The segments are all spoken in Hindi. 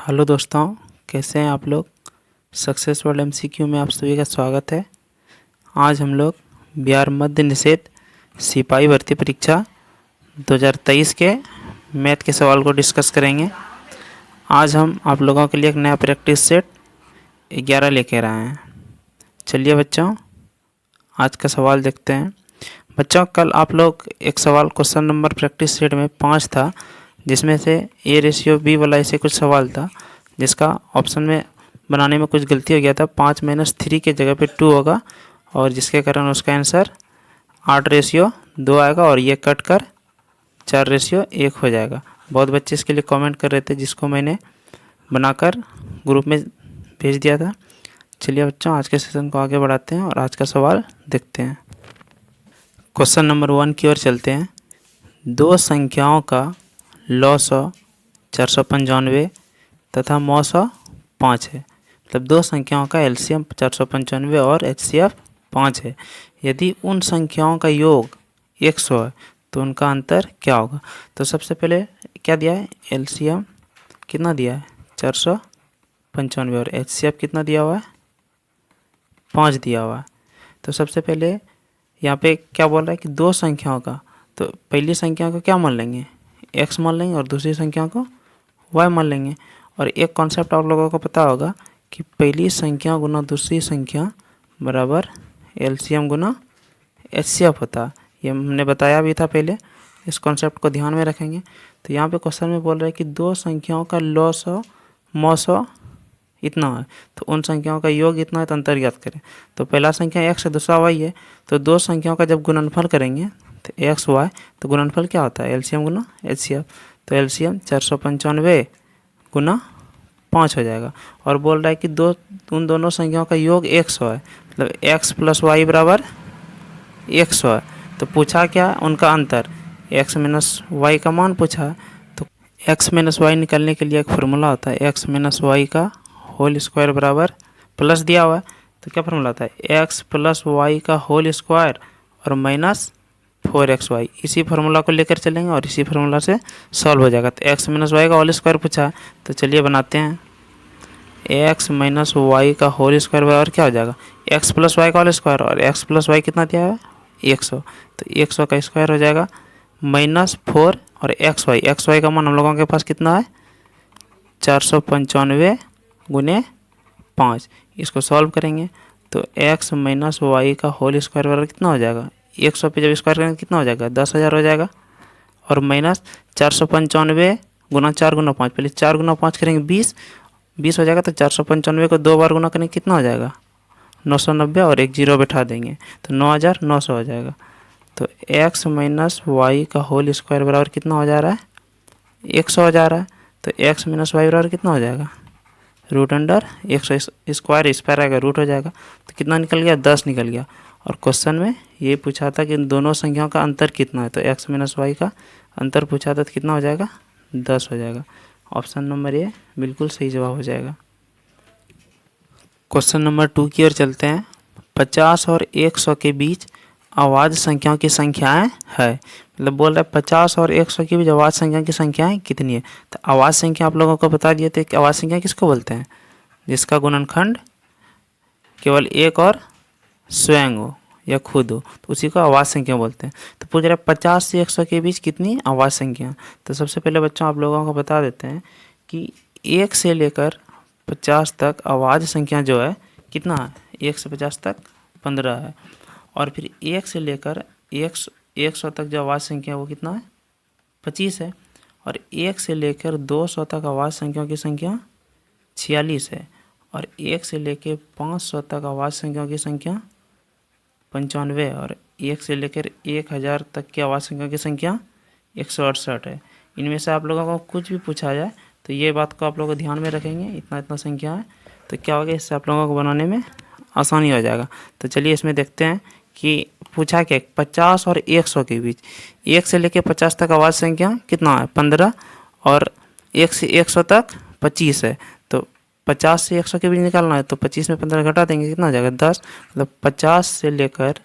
हेलो दोस्तों, कैसे हैं आप लोग। सक्सेस वर्ल्ड एमसीक्यू में आप सभी का स्वागत है। आज हम लोग बिहार मध्य निषेध सिपाही भर्ती परीक्षा 2023 के मैथ के सवाल को डिस्कस करेंगे। आज हम आप लोगों के लिए एक नया प्रैक्टिस सेट 11 लेकर आए हैं। चलिए बच्चों, आज का सवाल देखते हैं। बच्चों, कल आप लोग एक सवाल क्वेश्चन नंबर प्रैक्टिस सेट में 5 था, जिसमें से A/B वाला ऐसे कुछ सवाल था जिसका ऑप्शन में बनाने में कुछ गलती हो गया था। 5-3 के जगह पे 2 होगा और जिसके कारण उसका आंसर 8/2 आएगा और ये कट कर 4/1 हो जाएगा। बहुत बच्चे इसके लिए कमेंट कर रहे थे, जिसको मैंने बनाकर ग्रुप में भेज दिया था। चलिए बच्चों, आज के सेशन को आगे बढ़ाते हैं और आज का सवाल देखते हैं। क्वेश्चन नंबर 1 की ओर चलते हैं। दो संख्याओं का लॉ 495 तथा मौ 5 है। मतलब दो संख्याओं का एलसीएम 495 और एचसीएफ 5 है। यदि उन संख्याओं का योग 100 है तो उनका अंतर क्या होगा। तो सबसे पहले क्या दिया है, एलसीएम कितना दिया है 495 और एचसीएफ कितना दिया हुआ है 5 दिया हुआ है। तो सबसे पहले यहाँ पे क्या बोल रहा है कि दो संख्याओं का, तो पहली संख्या को क्या मान लेंगे x मान लेंगे और दूसरी संख्या को y मान लेंगे। और एक कॉन्सेप्ट आप लोगों को पता होगा कि पहली संख्या गुना दूसरी संख्या बराबर एलसीएम गुना एचसीएफ होता है। ये हमने बताया भी था पहले, इस कॉन्सेप्ट को ध्यान में रखेंगे। तो यहाँ पे क्वेश्चन में बोल रहा है कि दो संख्याओं का लॉ 100 मौ 100 इतना है, तो उन संख्याओं का योग इतना है तो अंतर ज्ञात करें। तो पहला संख्या x है, दूसरा y है, तो दो संख्याओं का जब गुणनफल करेंगे तो x y, तो गुणनफल क्या होता है एलसीएम गुना एचसीएफ। तो एलसीएम 495 गुना 5 हो जाएगा। और बोल रहा है कि उन दोनों संख्याओं का योग 100 है, मतलब x + y बराबर 100 है। तो पूछा क्या, उनका अंतर x - y का मान पूछा है। तो x - y निकालने के लिए एक फार्मूला होता है, x - y का होल स्क्वायर बराबर प्लस दिया हुआ है, तो क्या फार्मूला आता है x + y का होल स्क्वायर और -4xy। इसी फार्मूला को लेकर चलेंगे और इसी फार्मूला से सॉल्व हो जाएगा। तो x - y का होल स्क्वायर पूछा है, तो चलिए बनाते हैं। x - y का होल स्क्वायर बराबर क्या हो जाएगा x + y का होल स्क्वायर, और x + y कितना दिया है 100, तो 100 का स्क्वायर हो जाएगा -4 और xy का मान हम लोगों के पास कितना है 495 गुने 5। इसको सॉल्व करेंगे तो x - y का होल स्क्वायर बराबर कितना हो जाएगा 100 पे जब स्क्वायर करेंगे कितना हो जाएगा 10,000 हो जाएगा। और -495 गुना 4 गुना 5, पहले 4 गुना 5 करेंगे 20 हो जाएगा। तो 495 को 2 बार गुना करेंगे कितना हो जाएगा 990 और एक जीरो बैठा देंगे तो 9,900 हो जाएगा। तो x - y का होल स्क्वायर बराबर कितना हो जा रहा है 100 हो जा रहा है। तो x - y बराबर कितना हो जाएगा √100 स्क्वायर स्क्वायर आएगा रूट हो जाएगा। तो कितना निकल गया 10 निकल गया। और क्वेश्चन में ये पूछा था कि दोनों संख्याओं का अंतर कितना है, तो x - y का अंतर पूछा था तो कितना हो जाएगा 10 हो जाएगा। ऑप्शन नंबर ए बिल्कुल सही जवाब हो जाएगा। क्वेश्चन नंबर 2 की ओर चलते हैं। 50 और 100 के बीच अवाज संख्याओं की संख्याएं है। मतलब बोल रहा है 50 और 100 के बीच अवाज संख्या की संख्याएं कितनी है। तो आवाज संख्या आप लोगों को बता दिए थे कि आवाज संख्या किसको बोलते हैं, जिसका गुणनखंड केवल एक और स्वयं हो या खुद हो, तो उसी को आवाज संख्या बोलते हैं। तो पूछ रहा है 50 से 100 के बीच कितनी आवाज संख्या। तो सबसे पहले बच्चों आप लोगों को बता देते हैं कि 1 से लेकर 50 तक आवाज संख्या जो है कितना है 1 से 50 तक 15 है। और फिर 1 से लेकर 100 तक जो आवाज़ संख्या है वो कितना है 25 है। और 1 से लेकर 200 तक आवाज़ संख्याओं की संख्या 46 है। और 1 से लेकर 500 तक आवाज़ संख्याओं की संख्या 95 है। और 1 से लेकर 1000 तक की आवाज़ संख्याओं की संख्या 168 है। इनमें से आप लोगों को कुछ भी पूछा जाए तो ये बात को आप लोग ध्यान में रखेंगे, इतना संख्या है तो क्या होगा, इससे आप लोगों को बनाने में आसानी हो जाएगा। तो चलिए इसमें देखते हैं कि पूछा क्या 50 और 100 के बीच 1 से लेकर 50 तक आवाज़ संख्या कितना है 15 और 1 से 100 तक 25 है। तो 50 से 100 के बीच निकालना है तो 25 में 15 घटा देंगे कितना हो जाएगा 10। मतलब 50 से लेकर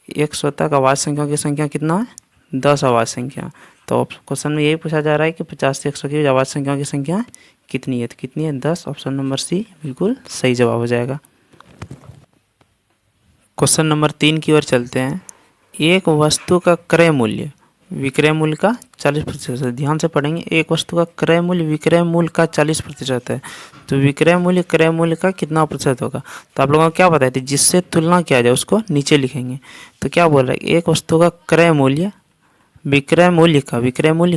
100 तक आवाज़ संख्याओं की संख्या कितना है 10 अवाच्य संख्या। तो क्वेश्चन में यही पूछा जा रहा है कि 50 से 100 की अवाच्य संख्याओं की संख्या कितनी है, तो कितनी है 10। ऑप्शन नंबर सी बिल्कुल सही जवाब हो जाएगा। क्वेश्चन नंबर 3 की ओर चलते हैं। एक वस्तु का क्रय मूल्य विक्रय मूल्य का 40% है। ध्यान से पढ़ेंगे, एक वस्तु का क्रय मूल्य विक्रय मूल्य का 40% है, तो विक्रय मूल्य क्रय मूल्य का कितना प्रतिशत होगा। तो आप लोगों को क्या बताए थे, जिससे तुलना किया जाए उसको नीचे लिखेंगे। तो क्या बोल रहा है, एक वस्तु का क्रय मूल्य विक्रय मूल्य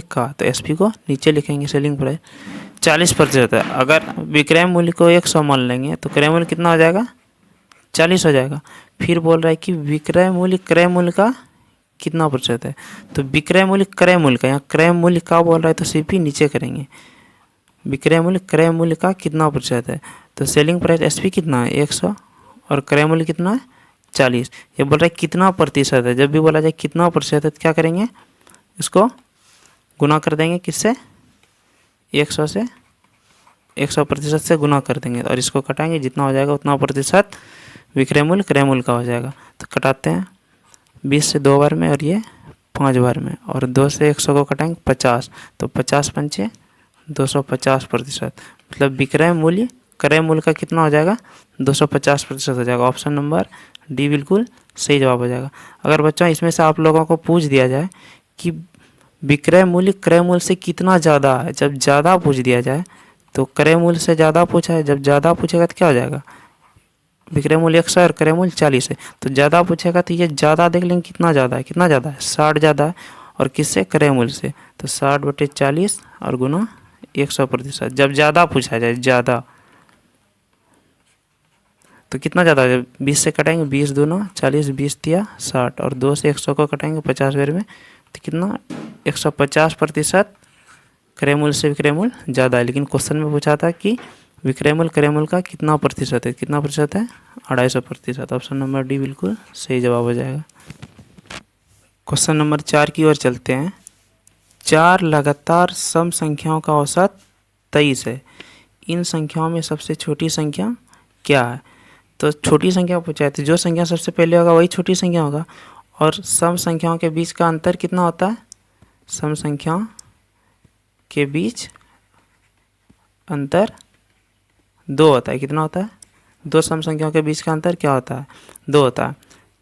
का तो एसपी को नीचे लिखेंगे, सेलिंग प्राइस 40% है। अगर विक्रय मूल्य को 100 मान लेंगे तो क्रय मूल्य कितना हो जाएगा, 40 हो जाएगा। फिर बोल रहा है कि विक्रय मूल्य क्रय मूल्य का कितना प्रतिशत है, तो विक्रय मूल्य क्रय मूल्य का, यहाँ क्रय मूल्य का बोल रहा है तो सीपी नीचे करेंगे। विक्रय मूल्य क्रय मूल्य का कितना प्रतिशत है, तो सेलिंग प्राइस एसपी कितना है 100 और क्रय मूल्य कितना है 40। ये बोल रहा है कितना प्रतिशत है, जब भी बोला जाए कितना प्रतिशत है तो क्या करेंगे, इसको गुना कर देंगे किससे, 100 से 100% से गुना कर देंगे और इसको कटाएंगे, जितना हो जाएगा उतना प्रतिशत विक्रय मूल्य क्रय मूल्य का हो जाएगा। तो कटाते हैं, 20 से 2 बार में और ये 5 बार में, और 2 से 100 को कटाएंगे 50, तो 50 पंचे 250%, मतलब विक्रय मूल्य क्रय मूल्य का कितना हो जाएगा 250% हो जाएगा। ऑप्शन नंबर डी बिल्कुल सही जवाब हो जाएगा। अगर बच्चों इसमें से आप लोगों को पूछ दिया जाए कि विक्रय मूल्य क्रय मूल्य से कितना ज़्यादा है, जब ज़्यादा पूछ दिया जाए तो क्रय मूल्य से ज़्यादा पूछा है, जब ज़्यादा पूछेगा तो क्या हो जाएगा, विक्रय मूल्य 100 और क्रय मूल्य 40 है, तो ज़्यादा पूछेगा तो ये ज़्यादा देख लेंगे कितना ज़्यादा है, 60 ज़्यादा है, और किससे क्रय मूल्य से, तो 60/40 और गुना 100%। जब ज़्यादा पूछा जाए ज़्यादा तो कितना ज़्यादा है, 20 से कटाएंगे 20 दूना 40, 20 तिया 60, और 2 से 100 को कटाएंगे 50 बार में, तो कितना 150% क्रय मूल्य से विक्रय मूल्य ज़्यादा है। लेकिन क्वेश्चन में पूछा था कि विक्रय मूल्य क्रय मूल्य का कितना प्रतिशत है, कितना प्रतिशत है 250%। ऑप्शन नंबर डी बिल्कुल सही जवाब हो जाएगा। क्वेश्चन नंबर 4 की ओर चलते हैं। 4 लगातार सम संख्याओं का औसत 23 है, इन संख्याओं में सबसे छोटी संख्या क्या है। तो छोटी संख्या पूछा है, तो जो संख्या सबसे पहले होगा वही छोटी संख्या होगा, और सम संख्याओं के बीच का अंतर कितना होता है, सम संख्याओं के बीच अंतर 2 होता है। कितना होता है, 2 सम संख्याओं के बीच का अंतर क्या होता है, 2 होता है।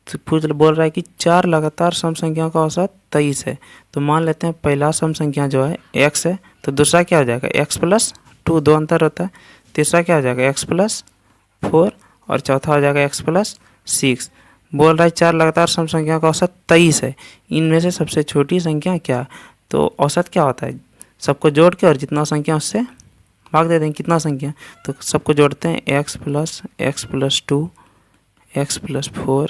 तो बोल रहा है कि 4 लगातार सम संख्याओं का औसत 23 है, तो मान लेते हैं पहला सम संख्या जो है x है, तो दूसरा क्या हो जाएगा x+2, 2 अंतर होता है। तीसरा क्या हो जाएगा x+4, और चौथा हो जाएगा x+6। बोल रहा है 4 लगातार सम संख्याओं का औसत 23 है, इनमें से सबसे छोटी संख्या क्या है। तो औसत क्या होता है, सबको जोड़ के और जितना संख्या उससे भाग दे देंगे, कितना संख्या, तो सबको जोड़ते हैं x+2, x+4,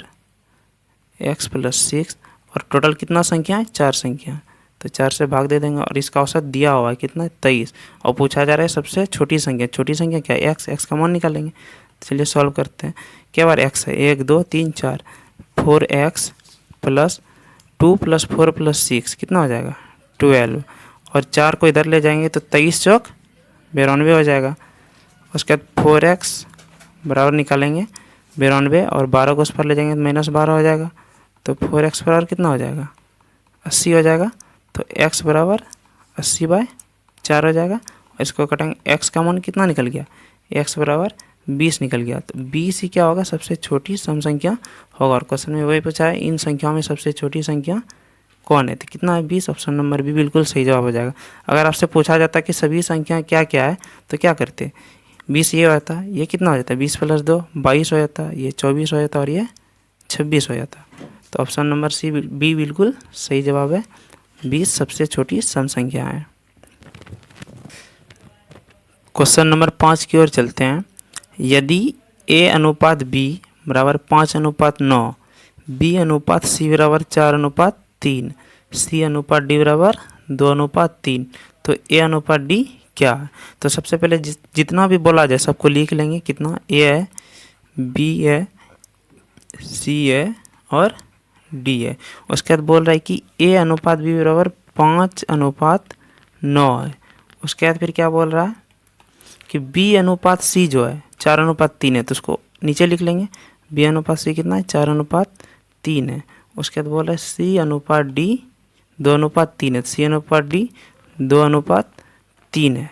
x+6, और टोटल कितना संख्या है 4 संख्या, तो 4 से भाग दे देंगे और इसका औसत दिया हुआ है कितना 23, और पूछा जा रहा है सबसे छोटी संख्या। छोटी संख्या क्या है, x का मान निकालेंगे। चलिए सॉल्व करते हैं। क्या बार x है, 1 2 3 4, 4x + 2 + 4 + 6 कितना हो जाएगा 12, और 4 को इधर ले जाएंगे तो 23 चौक 92 हो जाएगा। उसके बाद 4x बराबर निकालेंगे 92, और 12 को उस पर ले जाएंगे तो -12 हो जाएगा, तो 4x बराबर कितना हो जाएगा 80 हो जाएगा। तो x बराबर 80/4 हो जाएगा, और इसको कटेंगे, x का मान कितना निकल गया, x बराबर 20 निकल गया। तो 20 ही क्या होगा, सबसे छोटी सम संख्या होगा। और क्वेश्चन में वही पूछा है इन संख्याओं में सबसे छोटी संख्या कौन है, तो कितना है 20। ऑप्शन नंबर बी बिल्कुल सही जवाब हो जाएगा। अगर आपसे पूछा जाता कि सभी संख्या क्या क्या है तो क्या करते, 20 ये होता है, ये कितना हो जाता है 20 + 2 22 हो जाता है, ये 24 हो जाता है, और ये 26 हो जाता है। तो ऑप्शन नंबर सी बी बिल्कुल सही जवाब है, 20 सबसे छोटी सम संख्या है। क्वेश्चन नंबर 5 की ओर चलते हैं। यदि a/b बराबर 5/9, b/c बराबर 4/3, c/d बराबर 2/3, तो a/d क्या है। तो सबसे पहले जितना भी बोला जाए सबको लिख लेंगे, कितना a है, b है, c है और d है। उसके बाद बोल रहा है कि a/b बराबर 5/9 है। उसके बाद फिर क्या बोल रहा है कि b/c जो है 4/3 है, तो उसको नीचे लिख लेंगे, b/c कितना है 4/3 है। उसके बाद बोल रहा है c/d 2:3 है, सी अनुपात डी 2:3 है।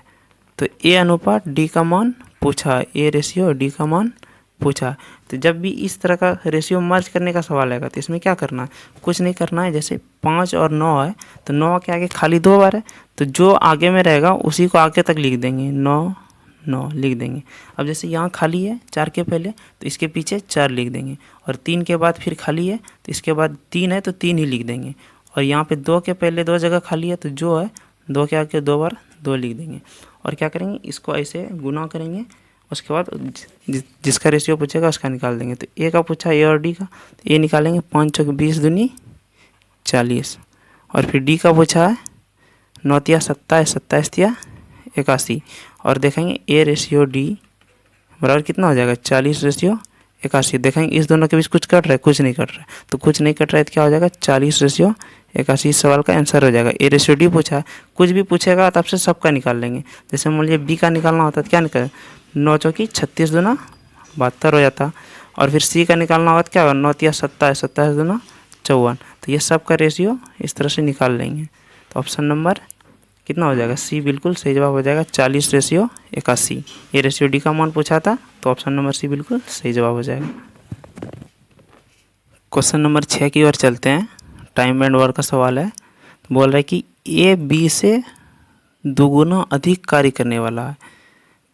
तो ए अनुपात डी का मान पूछा है, ए रेशियो डी का मान पूछा है। तो जब भी इस तरह का रेशियो मर्ज करने का सवाल आएगा तो इसमें क्या करना है, कुछ नहीं करना है। जैसे 5 और 9 है तो 9 के आगे खाली 2 बार है, तो जो आगे में रहेगा उसी को आगे तक लिख देंगे, 9 9 लिख देंगे। अब जैसे यहाँ खाली है 4 के पहले तो इसके पीछे 4 लिख देंगे, और 3 के बाद फिर खाली है तो इसके बाद 3 है तो 3 ही लिख देंगे, और यहाँ पे 2 के पहले 2 जगह खाली है तो जो है 2 के आगे 2 बार 2 लिख देंगे। और क्या करेंगे, इसको ऐसे गुना करेंगे, उसके बाद जिसका रेशियो पूछेगा उसका निकाल देंगे। तो ए का पूछा ए और डी का, तो ए निकालेंगे 5 चौक 20 दूनी 40, और फिर डी का पूछा है 9 तिया 27 27 तिया 81, और देखेंगे ए रेशियो डी बराबर कितना हो जाएगा 40 रेशियो 81। देखेंगे इस दोनों के बीच कुछ कट रहा है, कुछ नहीं कट रहा है, तो कुछ नहीं कट रहा है तो क्या हो जाएगा 40 रेशियो 81। इस सवाल का आंसर हो जाएगा। ए रेशियो डी पूछा है, कुछ भी पूछेगा तब से सबका निकाल लेंगे। जैसे मान लीजिए बी का निकालना होता है तो क्या निकाल 9 चौकी 36 दूना 72 हो जाता, और फिर सी का निकालना होगा तो क्या होगा 9 तिया 27 27 दूना 54। तो ये सब का रेशियो इस तरह से निकाल लेंगे। तो ऑप्शन नंबर कितना हो जाएगा, सी बिल्कुल सही जवाब हो जाएगा 40 रेशियो 81। ये रेशियो डी का मान पूछा था तो ऑप्शन नंबर सी बिल्कुल सही जवाब हो जाएगा। क्वेश्चन नंबर 6 की ओर चलते हैं। टाइम एंड वर्क का सवाल है। बोल रहा है कि ए बी से दुगुना अधिक कार्य करने वाला है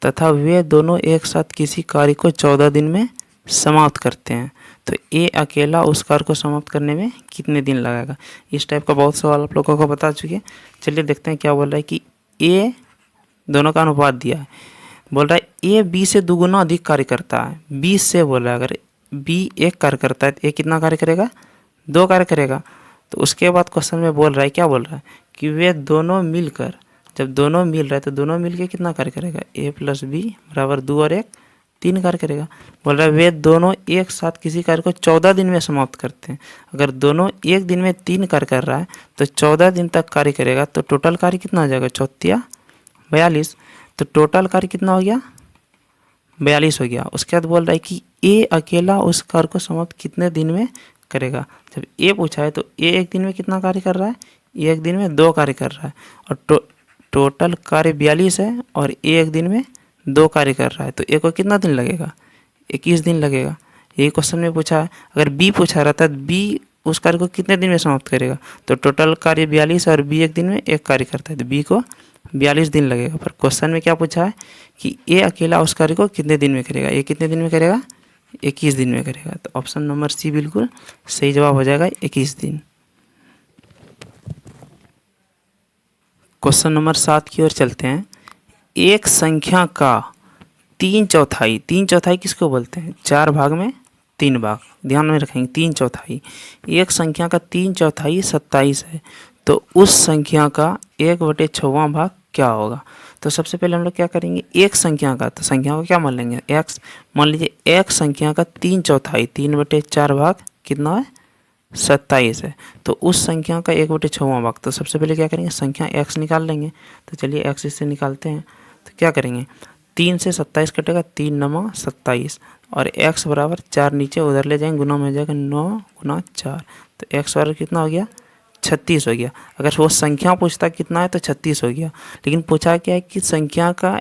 तथा वे दोनों एक साथ किसी कार्य को 14 दिन में समाप्त करते हैं, तो ए अकेला उस कार्य को समाप्त करने में कितने दिन लगेगा। इस टाइप का बहुत सवाल आप लोगों को बता चुके हैं। चलिए देखते हैं क्या बोल रहा है कि ए दोनों का अनुपात दिया है। बोल रहा है ए बी से दुगुना अधिक कार्य करता है, बी से बोल रहा है अगर बी एक कार्य करता है तो ए कितना कार्य करेगा 2 कार्य करेगा। तो उसके बाद क्वेश्चन में बोल रहा है, क्या बोल रहा है कि वे दोनों मिलकर, जब दोनों मिल रहा है तो दोनों मिलकर कितना कार्य करेगा, ए प्लस बी बराबर 2 और 1 3 कार्य करेगा। बोल रहा है वे दोनों एक साथ किसी कार्य को 14 दिन में समाप्त करते हैं। अगर दोनों एक दिन में 3 कार्य कर रहा है तो 14 दिन तक कार्य करेगा, तो टोटल कार्य कितना हो जाएगा 14 42। तो टोटल कार्य कितना हो गया 42 हो गया। उसके बाद बोल रहा है कि ए अकेला उस कार्य को समाप्त कितने दिन में करेगा। जब ए पूछा है तो ए एक दिन में कितना कार्य कर रहा है, ए एक दिन में 2 कार्य कर रहा है, और टोटल कार्य 42 है, और ए एक दिन में 2 कार्य कर रहा है, तो ए को कितना दिन लगेगा 21 दिन लगेगा। यही क्वेश्चन में पूछा है। अगर बी पूछा रहता है बी उस कार्य को कितने दिन में समाप्त करेगा, तो टोटल कार्य 42 और बी एक दिन में 1 कार्य करता है, तो बी को 42 दिन लगेगा। पर क्वेश्चन में क्या पूछा है कि ए अकेला उस कार्य को कितने दिन में करेगा, ए कितने दिन में करेगा 21 दिन में करेगा। तो ऑप्शन नंबर सी बिल्कुल सही जवाब हो जाएगा 21 दिन। क्वेश्चन नंबर 7 की ओर चलते हैं। एक संख्या का 3/4 किसको बोलते हैं, 4 भाग में 3 भाग, ध्यान में रखेंगे 3/4। एक संख्या का 3/4 27 है, तो उस संख्या का 1/6वां भाग क्या होगा। तो सबसे पहले हम लोग क्या करेंगे, एक संख्या का, तो संख्या को क्या मान लेंगे x। मान लीजिए एक संख्या का 3/4 3/4 भाग कितना है 27 है, तो उस संख्या का 1/6वां भाग। तो सबसे पहले क्या करेंगे, संख्या x निकाल लेंगे। तो चलिए x इससे निकालते हैं। तो क्या करेंगे, 3 से 27 कटेगा, 3 9 27, और x बराबर 4 नीचे उधर ले जाएंगे, गुना में हो जाएगा 9 गुना 4, तो x बराबर कितना हो गया 36 हो गया। अगर वो संख्या पूछता कितना है तो 36 हो गया, लेकिन पूछा क्या है कि संख्या का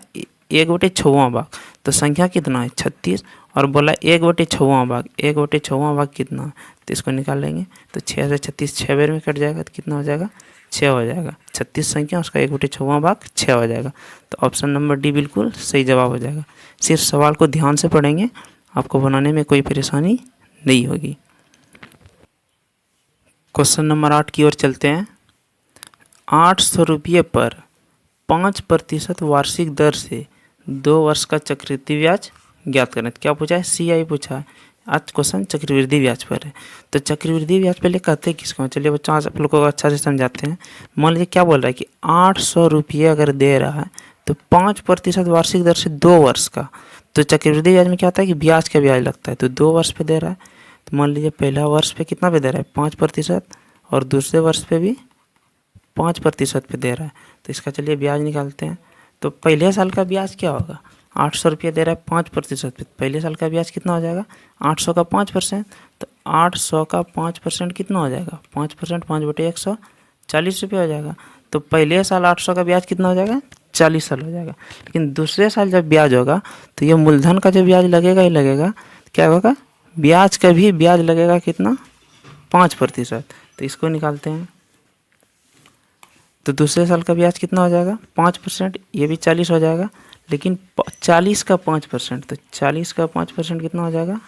1/6वां भाग, तो संख्या कितना है 36, और बोला 1/6वां भाग, 1/6वां भाग कितना है, तो इसको निकाल लेंगे। तो 6 से 36 6 बार में कट जाएगा, तो कितना हो जाएगा 6 हो जाएगा। 36 संख्या उसका 1/6वां भाग 6 हो जाएगा। तो ऑप्शन नंबर डी बिल्कुल सही जवाब हो जाएगा। सिर्फ सवाल को ध्यान से पढ़ेंगे, आपको बनाने में कोई परेशानी नहीं होगी। क्वेश्चन नंबर 8 की ओर चलते हैं। 800 रुपये पर 5% वार्षिक दर से 2 वर्ष का चक्रवृद्धि ब्याज ज्ञात करें। क्या पूछा है, CI पूछा है। आज क्वेश्चन चक्रवृद्धि ब्याज पर है। तो चक्रवृद्धि ब्याज पहले कहते हैं किसको, चलिए बच्चों आज आप लोगों को अच्छा से समझाते हैं। मान लीजिए क्या बोल रहा है कि 800 रुपये अगर दे रहा है तो 5% वार्षिक दर से 2 वर्ष का, तो चक्रवृद्धि ब्याज में क्या होता है कि ब्याज का ब्याज लगता है, तो 2 वर्ष पे दे रहा है। तो मान लीजिए पहला वर्ष पे कितना पे दे रहा है 5%, और दूसरे वर्ष पे भी 5% पे दे रहा है। तो इसका चलिए ब्याज निकालते हैं। तो पहले साल का ब्याज क्या होगा, 800 रुपये दे रहा है 5% पे, पहले साल का ब्याज कितना हो जाएगा 800 का 5%, तो 800 का 5% कितना हो जाएगा 5%, 5/100 40 रुपये हो जाएगा। तो पहले साल 800 का ब्याज कितना हो जाएगा, 40 साल हो जाएगा। लेकिन दूसरे साल जब ब्याज होगा तो ये मूलधन का जो ब्याज लगेगा ही लगेगा, क्या होगा, ब्याज का भी ब्याज लगेगा कितना, 5%। तो इसको निकालते हैं। तो दूसरे साल का ब्याज कितना हो जाएगा, 5%, ये भी 40 हो जाएगा। लेकिन 40 का 5%, तो 40 का 5% कितना हो जाएगा,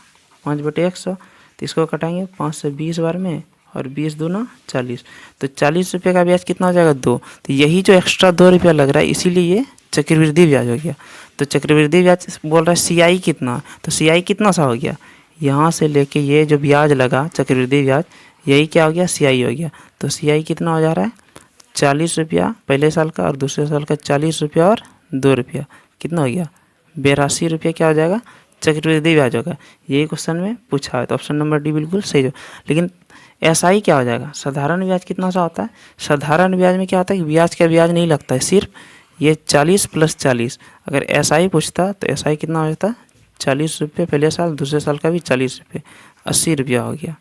5/100। तो इसको कटाएंगे 5 से 20 बार में, और 20 दूना 40। तो 40 रुपये का ब्याज कितना हो जाएगा, 2। तो यही जो एक्स्ट्रा 2 रुपया लग रहा है, इसीलिए ये चक्रवृद्धि ब्याज हो गया। तो चक्रवृद्धि ब्याज बोल रहा है CI कितना, तो CI कितना सा हो गया, यहाँ से लेके ये जो ब्याज लगा चक्रवृद्धि ब्याज, यही क्या हो गया, CI हो गया। तो CI कितना हो जा रहा है, 40 रुपया पहले साल का, और दूसरे साल का 40 रुपया और 2 रुपया, कितना हो गया, 82 रुपये क्या हो जाएगा, चक्रवृद्धि ब्याज होगा। यही क्वेश्चन में पूछा है, तो ऑप्शन नंबर डी बिल्कुल सही हो। लेकिन SI क्या हो जाएगा, साधारण ब्याज कितना सा होता है, साधारण ब्याज में क्या होता है कि ब्याज का ब्याज नहीं लगता है, सिर्फ ये 40 + 40। अगर SI पूछता तो SI कितना हो जाता, 40 रुपये पहले साल, दूसरे साल का भी 40 रुपये, 80 रुपया हो गया।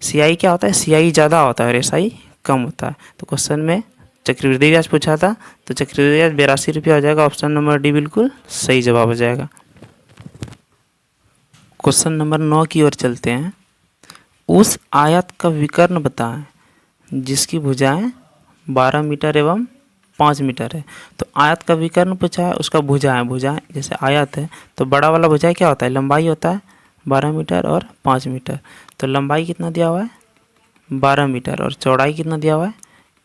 CI क्या होता है, CI ज़्यादा होता है और SI कम होता है। तो क्वेश्चन में चक्रवृद्धि ब्याज पूछा था, तो चक्रवृद्धि ब्याज 82 रुपया हो जाएगा। ऑप्शन नंबर डी बिल्कुल सही जवाब हो जाएगा। क्वेश्चन नंबर 9 की ओर चलते हैं। उस आयत का विकर्ण बताएं जिसकी भुजाएं 12 मीटर एवं 5 मीटर है। तो आयत का विकर्ण पूछा है, उसका भुजाएं जैसे आयत है तो बड़ा वाला भुजाएं क्या होता है, लंबाई होता है 12 मीटर और 5 मीटर। तो लंबाई कितना दिया हुआ है, 12 मीटर, और चौड़ाई कितना दिया हुआ है,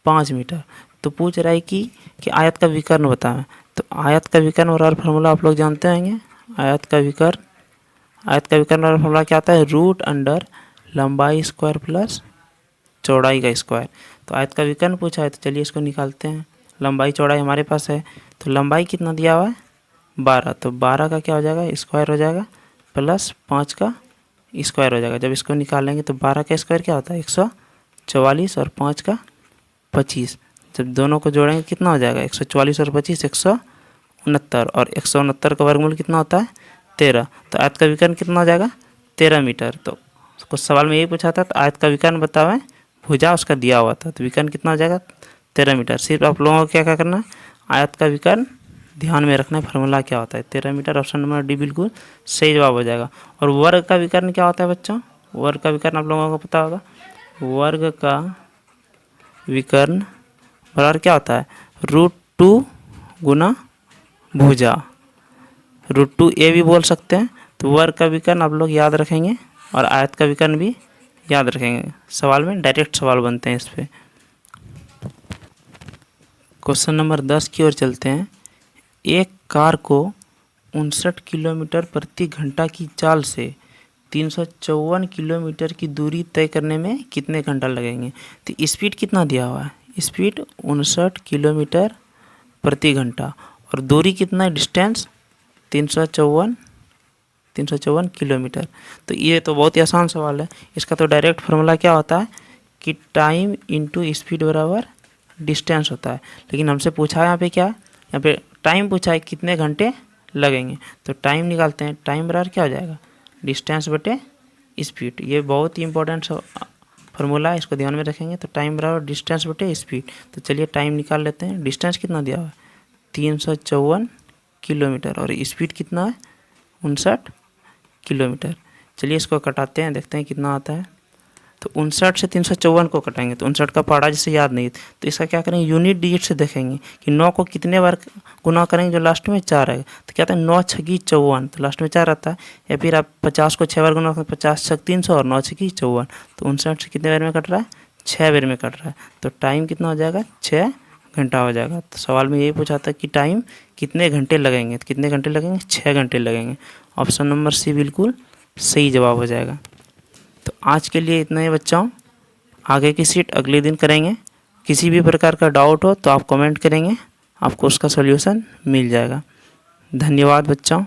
5 मीटर। तो पूछ रहा है कि आयत का विकर्ण बताएं। तो आयत का विकर्ण और फार्मूला आप लोग जानते होंगे। आयत का विकर्ण और फार्मूला क्या आता है, √अंडर लंबाई स्क्वायर प्लस चौड़ाई का स्क्वायर। तो आयत का विकर्ण पूछा है, तो चलिए इसको निकालते हैं। लंबाई चौड़ाई हमारे पास है, तो लंबाई कितना दिया हुआ है, 12। तो 12 का क्या हो जाएगा, स्क्वायर हो जाएगा, प्लस 5 का स्क्वायर हो जाएगा। जब इसको निकालेंगे तो 12 का स्क्वायर क्या होता है, 144, और 5 का 25। जब दोनों को जोड़ेंगे कितना हो जाएगा, 144 और 25 169, और 169 का वर्गमूल कितना होता है, 13। तो आयत का विकर्ण कितना हो जाएगा, 13 मीटर। तो कुछ सवाल में यही पूछा था, तो आयत का विकर्ण बतावें, भुजा उसका दिया हुआ था, तो विकर्ण कितना हो जाएगा, 13 मीटर। सिर्फ आप लोगों को क्या करना है, आयत का विकर्ण ध्यान में रखना है, फार्मूला क्या होता है, 13 मीटर। ऑप्शन नंबर डी बिल्कुल सही जवाब हो जाएगा। और वर्ग का विकर्ण क्या होता है बच्चों, वर्ग का विकर्ण आप लोगों को पता होगा। वर्ग का विकर्ण बराबर क्या होता है, √2 गुना भुजा, √2 ये भी बोल सकते हैं। तो वर्ग का विकर्ण आप लोग याद रखेंगे, और आयत का विकर्ण भी याद रखेंगे। सवाल में डायरेक्ट सवाल बनते हैं इस पर। क्वेश्चन नंबर 10 की ओर चलते हैं। एक कार को 59 किलोमीटर प्रति घंटा की चाल से 354 किलोमीटर की दूरी तय करने में कितने घंटा लगेंगे। तो स्पीड कितना दिया हुआ है, स्पीड 59 किलोमीटर प्रति घंटा, और दूरी कितना है, डिस्टेंस 354 किलोमीटर। तो ये तो बहुत ही आसान सवाल है। इसका तो डायरेक्ट फार्मूला क्या होता है कि टाइम इंटू स्पीड बराबर डिस्टेंस होता है। लेकिन हमसे पूछा है यहाँ पे क्या, यहाँ पे टाइम पूछा है कितने घंटे लगेंगे। तो टाइम निकालते हैं, टाइम बराबर क्या हो जाएगा, डिस्टेंस बटे स्पीड। ये बहुत ही इंपॉर्टेंट फार्मूला है, इसको ध्यान में रखेंगे। तो टाइम बराबर डिस्टेंस बटे स्पीड। तो चलिए टाइम निकाल लेते हैं। डिस्टेंस कितना दिया हुआ है, 354 किलोमीटर, और स्पीड कितना है, 59 किलोमीटर। चलिए इसको कटाते हैं, देखते हैं कितना आता है। तो 59 से 354 को कटाएंगे, तो 59 का पहाड़ा जैसे याद नहीं, तो इसका क्या करेंगे, यूनिट डिजिट से देखेंगे कि 9 को कितने बार गुना करेंगे, जो लास्ट में 4 आएगा। तो क्या आता है, 9 छकी 54, तो लास्ट में 4 आता है। या फिर आप 50 को 6 बार गुना करें, 50 छक 300 और 9 छकी 54। तो 59 से कितने बार में कट रहा है, 6 बार में कट रहा है। तो टाइम कितना हो जाएगा, 6 घंटा हो जाएगा। तो सवाल में यही पूछा था कि टाइम कितने घंटे लगेंगे, तो कितने घंटे लगेंगे, 6 घंटे लगेंगे। ऑप्शन नंबर सी बिल्कुल सही जवाब हो जाएगा। तो आज के लिए इतना ही बच्चों, आगे की सीट अगले दिन करेंगे। किसी भी प्रकार का डाउट हो तो आप कमेंट करेंगे, आपको उसका सॉल्यूशन मिल जाएगा। धन्यवाद बच्चों।